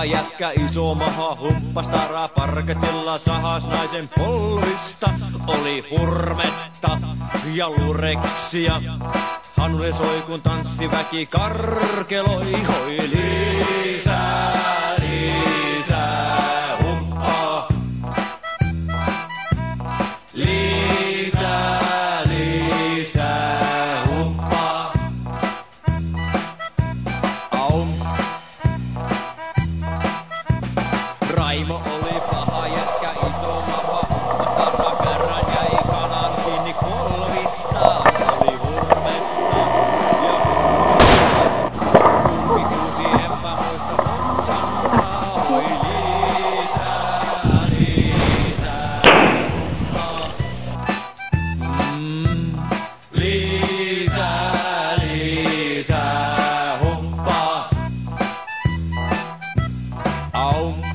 paha jätkä, iso maha, humppas taraa parketilla, sahas naisen polvista. Oli hurmetta ja lureksia. Hannunen soi kun tanssiväki karkeloi, hoi lisää, lisää humppaa. Lisää, lisää humppaa. Aum. Raimo oli paha jätkä, iso maha, humppas taraa kerran jäi kanan kiinni kolvista. Oli hurmetta ja kumpi kuusi, enpä muista homsansa. Oi lisää, lisää humppaa. Lisää, lisää humppaa. Aum.